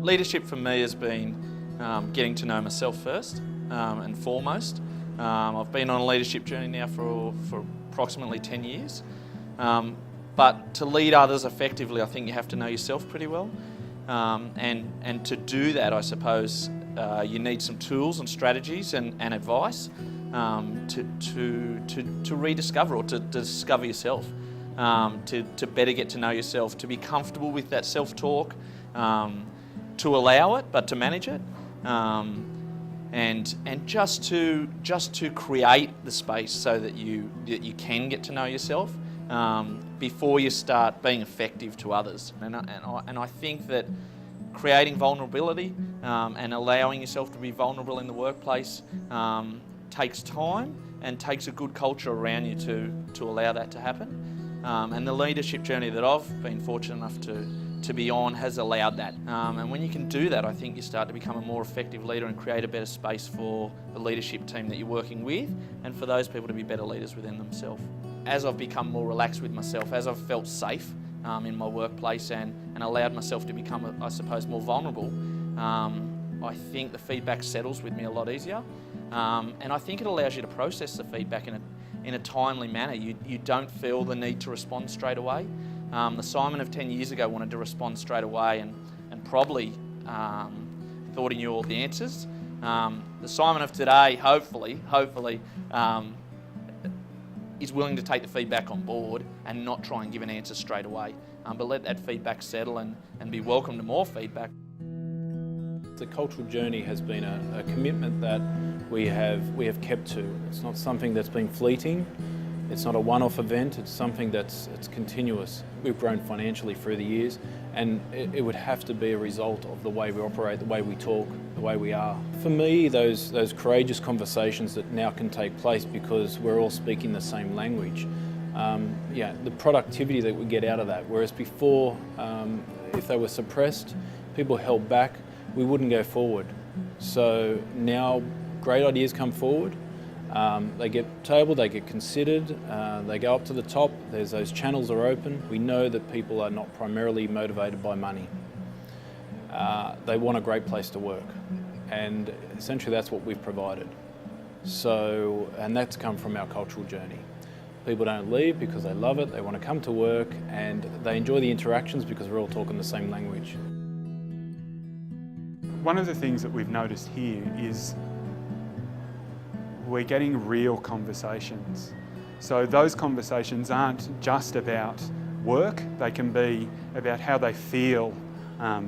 Leadership for me has been getting to know myself first and foremost. I've been on a leadership journey now for approximately 10 years. But to lead others effectively, I think you have to know yourself pretty well. And to do that, I suppose, you need some tools and strategies and advice to rediscover or to discover yourself, to better get to know yourself, to be comfortable with that self-talk, to allow it but to manage it, and just to create the space so that you can get to know yourself before you start being effective to others. And I think that creating vulnerability and allowing yourself to be vulnerable in the workplace takes time and takes a good culture around you to allow that to happen. And the leadership journey that I've been fortunate enough to be on has allowed that. And when you can do that, I think you start to become a more effective leader and create a better space for the leadership team that you're working with and for those people to be better leaders within themselves. As I've become more relaxed with myself, as I've felt safe in my workplace and allowed myself to become, I suppose, more vulnerable, I think the feedback settles with me a lot easier. And I think it allows you to process the feedback in a timely manner. You don't feel the need to respond straight away. The Simon of 10 years ago wanted to respond straight away and probably thought he knew all the answers. The Simon of today, hopefully, is willing to take the feedback on board and not try and give an answer straight away, but let that feedback settle and be welcome to more feedback. The cultural journey has been a commitment that we have kept to. It's not something that's been fleeting. It's not a one-off event. It's something it's continuous. We've grown financially through the years, and it would have to be a result of the way we operate, the way we talk, the way we are. For me, those courageous conversations that now can take place because we're all speaking the same language. The productivity that we get out of that. Whereas before, if they were suppressed, people held back, we wouldn't go forward. So now great ideas come forward. They get tabled, they get considered, they go up to the top, those channels are open. We know that people are not primarily motivated by money. They want a great place to work, and essentially that's what we've provided. And that's come from our cultural journey. People don't leave because they love it, they want to come to work, and they enjoy the interactions because we're all talking the same language. One of the things that we've noticed here is we're getting real conversations. So those conversations aren't just about work, they can be about how they feel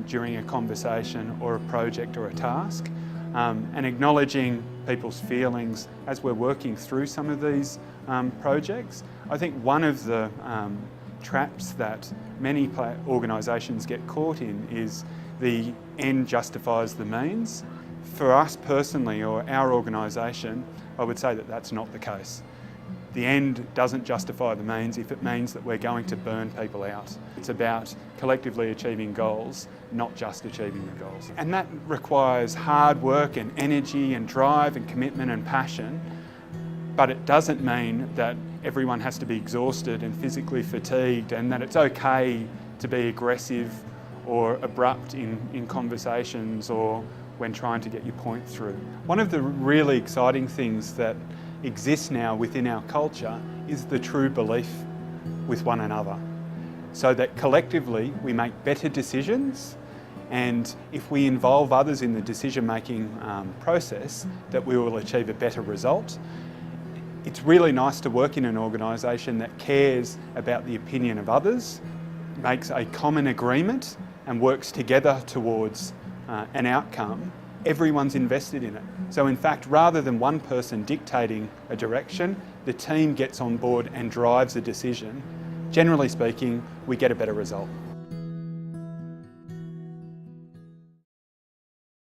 during a conversation or a project or a task, and acknowledging people's feelings as we're working through some of these projects. I think one of the traps that many organisations get caught in is the end justifies the means. For us personally, or our organisation, I would say that that's not the case. The end doesn't justify the means if it means that we're going to burn people out. It's about collectively achieving goals, not just achieving the goals. And that requires hard work and energy and drive and commitment and passion, but it doesn't mean that everyone has to be exhausted and physically fatigued, and that it's okay to be aggressive or abrupt in conversations or when trying to get your point through. One of the really exciting things that exists now within our culture is the true belief with one another, so that collectively we make better decisions, and if we involve others in the decision-making process, that we will achieve a better result. It's really nice to work in an organisation that cares about the opinion of others, makes a common agreement and works together towards an outcome. Everyone's invested in it. So in fact, rather than one person dictating a direction, the team gets on board and drives a decision. Generally speaking, we get a better result.